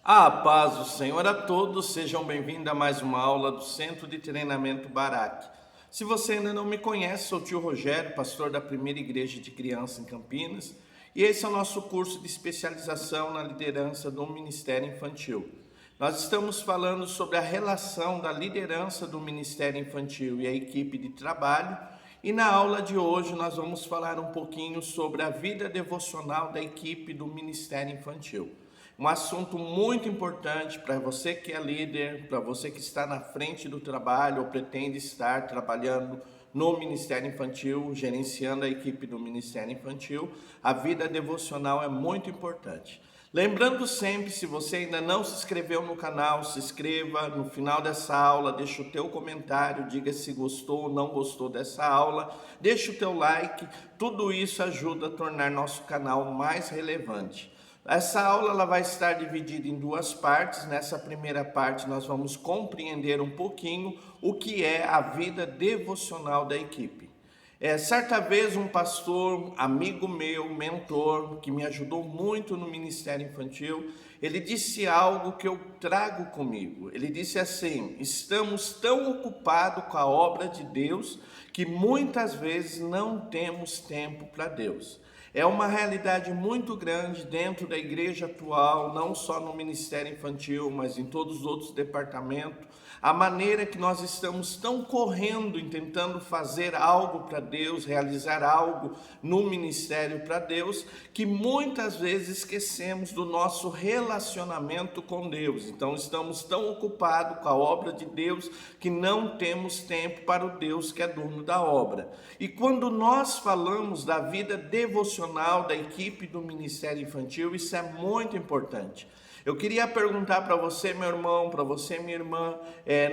A paz do Senhor a todos, sejam bem-vindos a mais uma aula do Centro de Treinamento Barak. Se você ainda não me conhece, sou o tio Rogério, pastor da Primeira Igreja de Criança em Campinas, e esse é o nosso curso de especialização na liderança do Ministério Infantil. Nós estamos falando sobre a relação da liderança do Ministério Infantil e a equipe de trabalho, e na aula de hoje nós vamos falar um pouquinho sobre a vida devocional da equipe do Ministério Infantil. Um assunto muito importante para você que é líder, para você que está na frente do trabalho ou pretende estar trabalhando no Ministério Infantil, gerenciando a equipe do Ministério Infantil. A vida devocional é muito importante. Lembrando sempre, se você ainda não se inscreveu no canal, se inscreva. No final dessa aula, deixa o teu comentário, diga se gostou ou não gostou dessa aula, deixa o teu like, tudo isso ajuda a tornar nosso canal mais relevante. Essa aula ela vai estar dividida em duas partes. Nessa primeira parte nós vamos compreender um pouquinho o que é a vida devocional da equipe. Certa vez um pastor, amigo meu, mentor, que me ajudou muito no Ministério Infantil, ele disse algo que eu trago comigo. Ele disse assim: estamos tão ocupados com a obra de Deus que muitas vezes não temos tempo para Deus. É uma realidade muito grande dentro da igreja atual, não só no Ministério Infantil, mas em todos os outros departamentos. A maneira que nós estamos tão correndo em tentando fazer algo para Deus, realizar algo no ministério para Deus, que muitas vezes esquecemos do nosso relacionamento com Deus. Então estamos tão ocupados com a obra de Deus que não temos tempo para o Deus que é dono da obra. E quando nós falamos da vida devocional da equipe do Ministério Infantil, isso é muito importante. Eu queria perguntar para você, meu irmão, para você, minha irmã,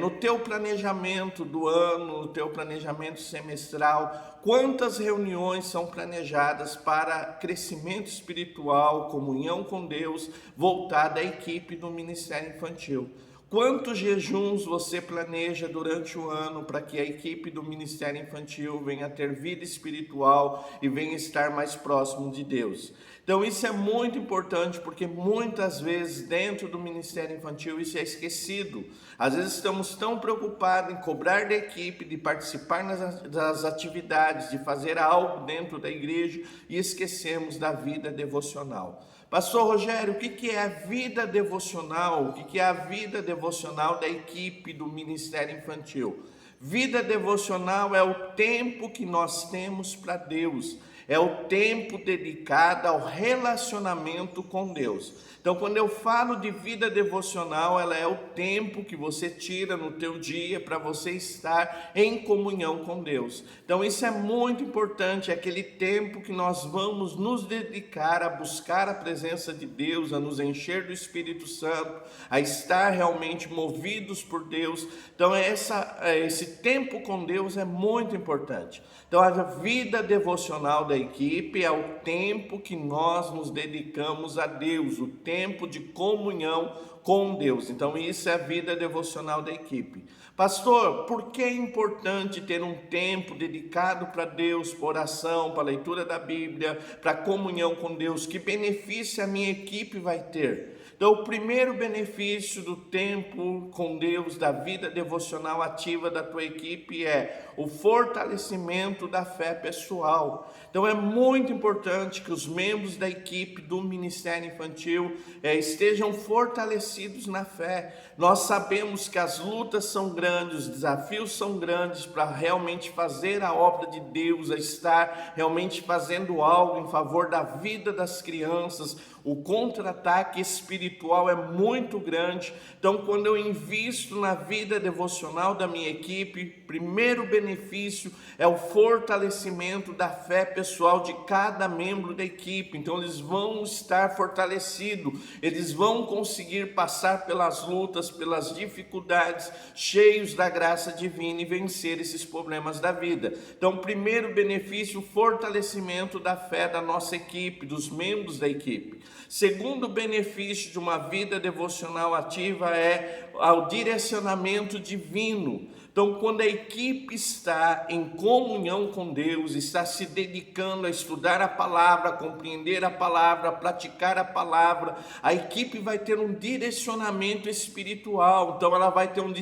no teu planejamento do ano, no teu planejamento semestral, quantas reuniões são planejadas para crescimento espiritual, comunhão com Deus, voltada à equipe do Ministério Infantil? Quantos jejuns você planeja durante o ano para que a equipe do Ministério Infantil venha ter vida espiritual e venha estar mais próximo de Deus? Então isso é muito importante, porque muitas vezes dentro do Ministério Infantil isso é esquecido. Às vezes estamos tão preocupados em cobrar da equipe, de participar das atividades, de fazer algo dentro da igreja e esquecemos da vida devocional. Pastor Rogério, o que é a vida devocional? O que é a vida devocional da equipe do Ministério Infantil? Vida devocional é o tempo que nós temos para Deus. É o tempo dedicado ao relacionamento com Deus. Então, quando eu falo de vida devocional, ela é o tempo que você tira no teu dia para você estar em comunhão com Deus. Então, isso é muito importante, é aquele tempo que nós vamos nos dedicar a buscar a presença de Deus, a nos encher do Espírito Santo, a estar realmente movidos por Deus. Então, esse tempo com Deus é muito importante. Então, a vida devocional da equipe é o tempo que nós nos dedicamos a Deus, o tempo de comunhão com Deus. Então isso é a vida devocional da equipe. Pastor, por que é importante ter um tempo dedicado para Deus, para oração, para leitura da Bíblia, para comunhão com Deus? Que benefício a minha equipe vai ter? Então, o primeiro benefício do tempo com Deus, da vida devocional ativa da tua equipe é o fortalecimento da fé pessoal. Então, é muito importante que os membros da equipe do Ministério Infantil estejam fortalecidos na fé. Nós sabemos que as lutas são grandes, os desafios são grandes para realmente fazer a obra de Deus, a estar realmente fazendo algo em favor da vida das crianças. O contra-ataque espiritual é muito grande. Então, quando eu invisto na vida devocional da minha equipe, primeiro benefício é o fortalecimento da fé pessoal de cada membro da equipe. Então, eles vão estar fortalecidos, eles vão conseguir passar pelas lutas, pelas dificuldades, cheios da graça divina e vencer esses problemas da vida. Então, primeiro benefício, o fortalecimento da fé da nossa equipe, dos membros da equipe. Segundo benefício de uma vida devocional ativa é o direcionamento divino. Então, quando a equipe está em comunhão com Deus, está se dedicando a estudar a palavra, a compreender a palavra, a praticar a palavra, a equipe vai ter um direcionamento espiritual. Então, ela vai ter um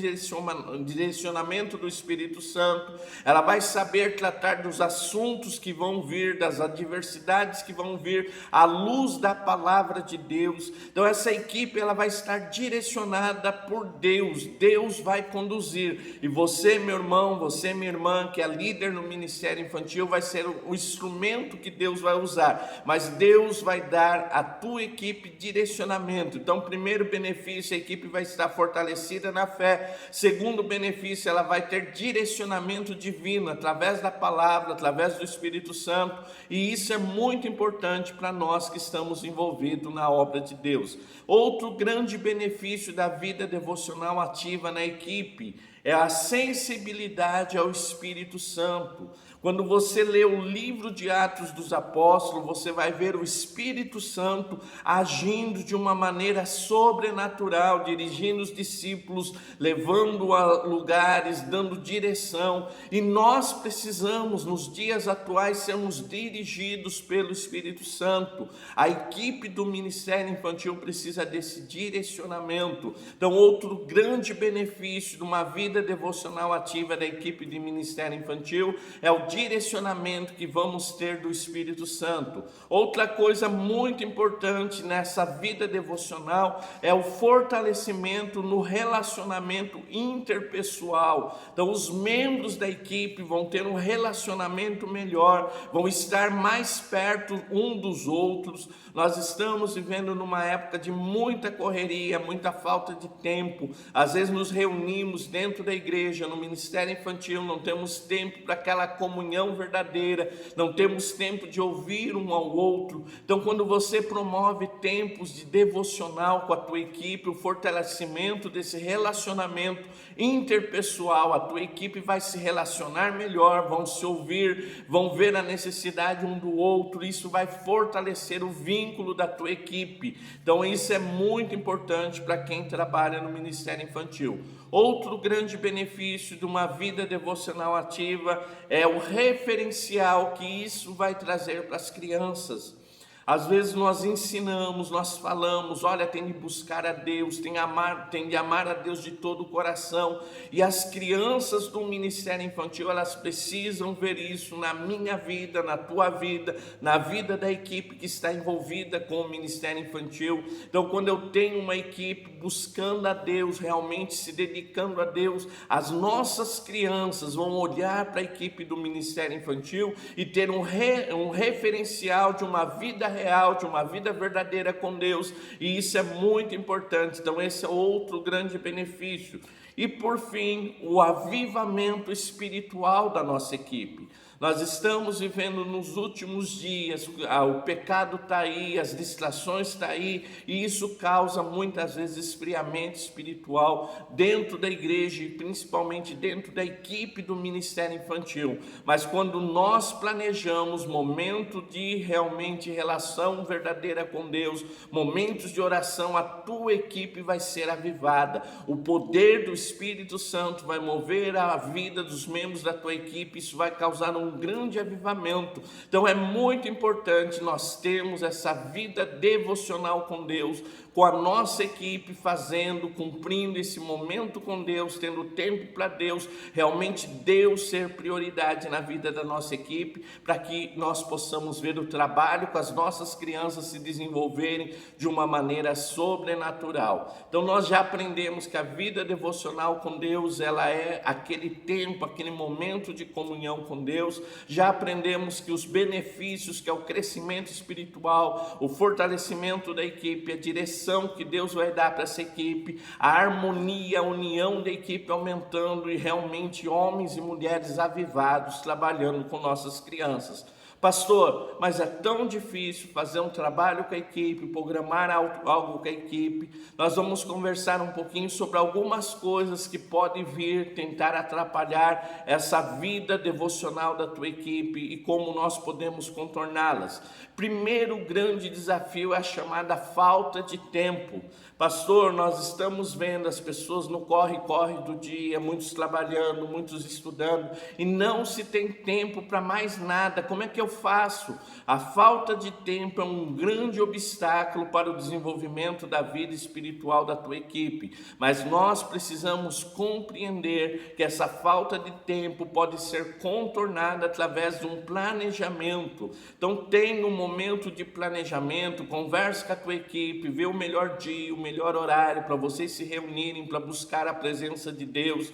direcionamento do Espírito Santo, ela vai saber tratar dos assuntos que vão vir, das adversidades que vão vir, à luz da palavra de Deus. Então, essa equipe ela vai estar direcionada por Deus, Deus vai conduzir, e você, meu irmão, você, minha irmã, que é líder no ministério infantil, vai ser o instrumento que Deus vai usar, mas Deus vai dar à tua equipe direcionamento. Então, primeiro benefício, a equipe vai estar fortalecida na fé. Segundo benefício, ela vai ter direcionamento divino, através da palavra, através do Espírito Santo, e isso é muito importante para nós que estamos envolvidos na obra de Deus. Outro grande benefício da vida devocional ativa na equipe é a sensibilidade ao Espírito Santo. Quando você lê o livro de Atos dos Apóstolos, você vai ver o Espírito Santo agindo de uma maneira sobrenatural, dirigindo os discípulos, levando a lugares, dando direção. E nós precisamos, nos dias atuais, sermos dirigidos pelo Espírito Santo. A equipe do Ministério Infantil precisa desse direcionamento. Então, outro grande benefício de uma vida devocional ativa da equipe de Ministério Infantil é o direcionamento que vamos ter do Espírito Santo. Outra coisa muito importante nessa vida devocional é o fortalecimento no relacionamento interpessoal. Então, os membros da equipe vão ter um relacionamento melhor, vão estar mais perto um dos outros. Nós estamos vivendo numa época de muita correria, muita falta de tempo. Às vezes nos reunimos dentro da igreja, no ministério infantil, não temos tempo para aquela comunhão verdadeira, não temos tempo de ouvir um ao outro. Então, quando você promove tempos de devocional com a tua equipe, o fortalecimento desse relacionamento interpessoal, a tua equipe vai se relacionar melhor, vão se ouvir, vão ver a necessidade um do outro, isso vai fortalecer o vínculo da tua equipe. Então, isso é muito importante para quem trabalha no ministério infantil. Outro grande benefício de uma vida devocional ativa é o referencial que isso vai trazer para as crianças. Às vezes nós ensinamos, nós falamos, olha, tem de buscar a Deus, tem de amar a Deus de todo o coração, e as crianças do ministério infantil, elas precisam ver isso na minha vida, na tua vida, na vida da equipe que está envolvida com o ministério infantil. Então, quando eu tenho uma equipe buscando a Deus, realmente se dedicando a Deus, as nossas crianças vão olhar para a equipe do ministério infantil e ter um referencial de uma vida real, de uma vida verdadeira com Deus, e isso é muito importante. Então, esse é outro grande benefício. E por fim, o avivamento espiritual da nossa equipe. Nós estamos vivendo nos últimos dias, o pecado está aí, as distrações estão aí, e isso causa muitas vezes esfriamento espiritual dentro da igreja e principalmente dentro da equipe do ministério infantil. Mas quando nós planejamos momento de realmente relação verdadeira com Deus, momentos de oração, a tua equipe vai ser avivada. O poder do Espírito Santo vai mover a vida dos membros da tua equipe, isso vai causar um grande avivamento. Então é muito importante nós termos essa vida devocional com Deus, com a nossa equipe fazendo, cumprindo esse momento com Deus, tendo tempo para Deus, realmente Deus ser prioridade na vida da nossa equipe, para que nós possamos ver o trabalho com as nossas crianças se desenvolverem de uma maneira sobrenatural. Então nós já aprendemos que a vida devocional com Deus, ela é aquele tempo, aquele momento de comunhão com Deus. Já aprendemos que os benefícios, que é o crescimento espiritual, o fortalecimento da equipe, a direção que Deus vai dar para essa equipe, a harmonia, a união da equipe aumentando e realmente homens e mulheres avivados trabalhando com nossas crianças. Pastor, mas é tão difícil fazer um trabalho com a equipe, programar algo com a equipe. Nós vamos conversar um pouquinho sobre algumas coisas que podem vir tentar atrapalhar essa vida devocional da tua equipe e como nós podemos contorná-las. Primeiro grande desafio é a chamada falta de tempo. Pastor, nós estamos vendo as pessoas no corre-corre do dia, muitos trabalhando, muitos estudando, e não se tem tempo para mais nada. Como é que eu faço? A falta de tempo é um grande obstáculo para o desenvolvimento da vida espiritual da tua equipe, mas nós precisamos compreender que essa falta de tempo pode ser contornada através de um planejamento. Então tenha um momento de planejamento, converse com a tua equipe, vê o melhor dia, o melhor horário para vocês se reunirem, para buscar a presença de Deus.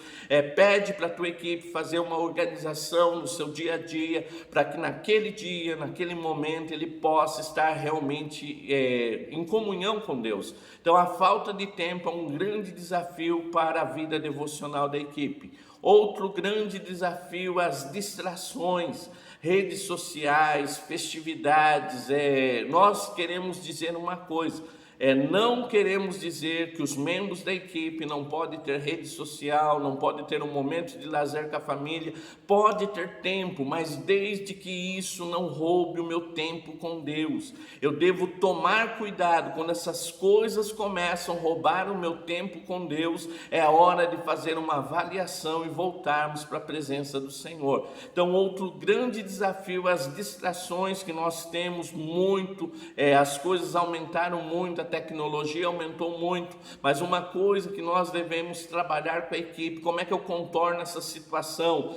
Pede para a tua equipe fazer uma organização no seu dia a dia, para que naquele dia, naquele momento, ele possa estar realmente em comunhão com Deus. Então a falta de tempo é um grande desafio para a vida devocional da equipe. Outro grande desafio é as distrações, redes sociais, festividades. Nós queremos dizer uma coisa: não queremos dizer que os membros da equipe não podem ter rede social, não podem ter um momento de lazer com a família, pode ter tempo, mas desde que isso não roube o meu tempo com Deus. Eu devo tomar cuidado quando essas coisas começam a roubar o meu tempo com Deus. É a hora de fazer uma avaliação e voltarmos para a presença do Senhor. Então, outro grande desafio é as distrações que nós temos muito, as coisas aumentaram muito, a tecnologia aumentou muito, mas uma coisa que nós devemos trabalhar com a equipe: como é que eu contorno essa situação?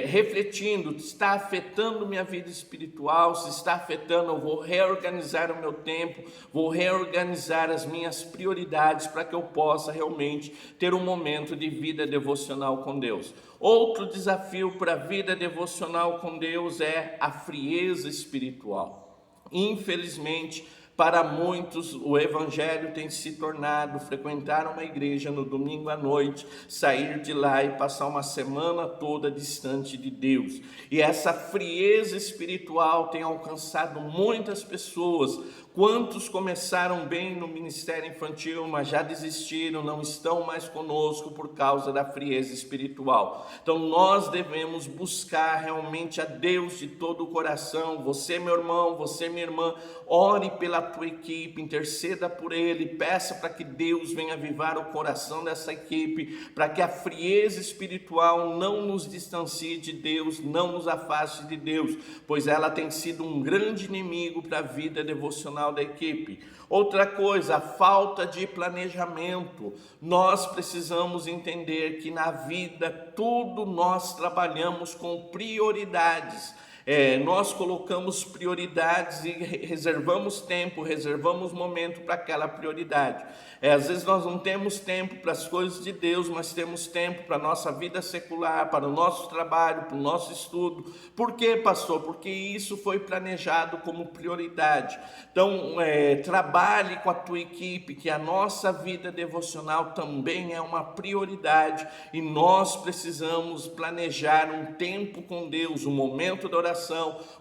Refletindo, está afetando minha vida espiritual? Se está afetando, eu vou reorganizar o meu tempo, vou reorganizar as minhas prioridades para que eu possa realmente ter um momento de vida devocional com Deus. Outro desafio para a vida devocional com Deus é a frieza espiritual. Infelizmente, para muitos, o evangelho tem se tornado frequentar uma igreja no domingo à noite, sair de lá e passar uma semana toda distante de Deus. E essa frieza espiritual tem alcançado muitas pessoas. Quantos começaram bem no ministério infantil, mas já desistiram, não estão mais conosco por causa da frieza espiritual. Então nós devemos buscar realmente a Deus de todo o coração. Você, meu irmão, você, minha irmã, ore pela tua equipe, interceda por ele, peça para que Deus venha avivar o coração dessa equipe, para que a frieza espiritual não nos distancie de Deus, não nos afaste de Deus, pois ela tem sido um grande inimigo para a vida devocional da equipe. Outra coisa, a falta de planejamento. Nós precisamos entender que na vida tudo nós trabalhamos com prioridades. Nós colocamos prioridades e reservamos tempo, reservamos momento para aquela prioridade. Às vezes nós não temos tempo para as coisas de Deus, mas temos tempo para a nossa vida secular, para o nosso trabalho, para o nosso estudo. Por quê, pastor? Porque isso foi planejado como prioridade. Então, trabalhe com a tua equipe, que a nossa vida devocional também é uma prioridade e nós precisamos planejar um tempo com Deus, um momento de oração,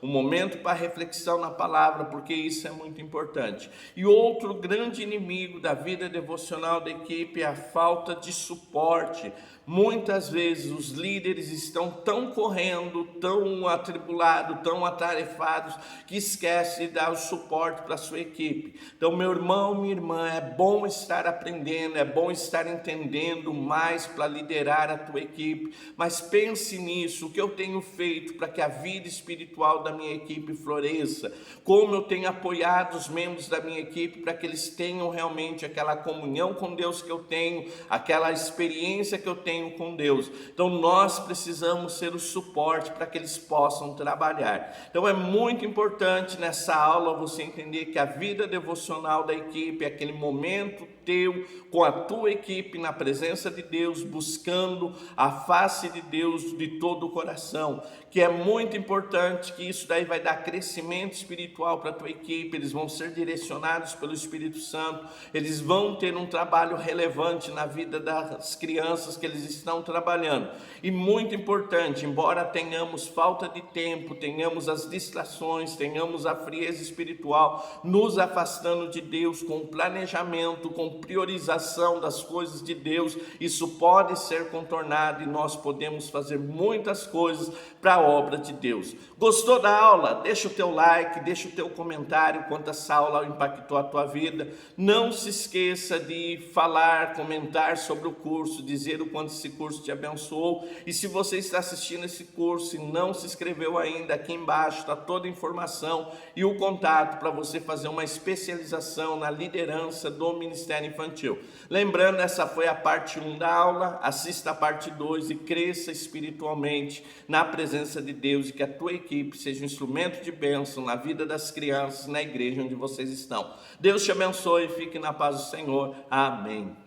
um momento para reflexão na palavra, porque isso é muito importante. E outro grande inimigo da vida devocional da equipe é a falta de suporte. Muitas vezes os líderes estão tão correndo, tão atribulados, tão atarefados, que esquecem de dar o suporte para a sua equipe. Então, meu irmão, minha irmã, é bom estar aprendendo, é bom estar entendendo mais para liderar a tua equipe, mas pense nisso: o que eu tenho feito para que a vida espiritual da minha equipe floresça, como eu tenho apoiado os membros da minha equipe para que eles tenham realmente aquela comunhão com Deus que eu tenho, aquela experiência que eu tenho com Deus. Então nós precisamos ser o suporte para que eles possam trabalhar. Então é muito importante nessa aula você entender que a vida devocional da equipe é aquele momento teu com a tua equipe na presença de Deus, buscando a face de Deus de todo o coração, que é muito importante, que isso daí vai dar crescimento espiritual para a tua equipe. Eles vão ser direcionados pelo Espírito Santo, eles vão ter um trabalho relevante na vida das crianças que eles estão trabalhando. E muito importante, embora tenhamos falta de tempo, tenhamos as distrações, tenhamos a frieza espiritual, nos afastando de Deus com planejamento, com priorização das coisas de Deus, isso pode ser contornado e nós podemos fazer muitas coisas para a obra de Deus. Gostou da aula? Deixa o teu like, deixa o teu comentário quanto essa aula impactou a tua vida. Não se esqueça de falar, comentar sobre o curso, dizer o quanto esse curso te abençoou. E se você está assistindo esse curso e não se inscreveu ainda, aqui embaixo está toda a informação e o contato para você fazer uma especialização na liderança do Ministério Infantil. Lembrando, essa foi a parte 1 da aula, assista a parte 2 e cresça espiritualmente na presença de Deus e que a tua equipe seja um instrumento de bênção na vida das crianças, na igreja onde vocês estão. Deus te abençoe e fique na paz do Senhor. Amém.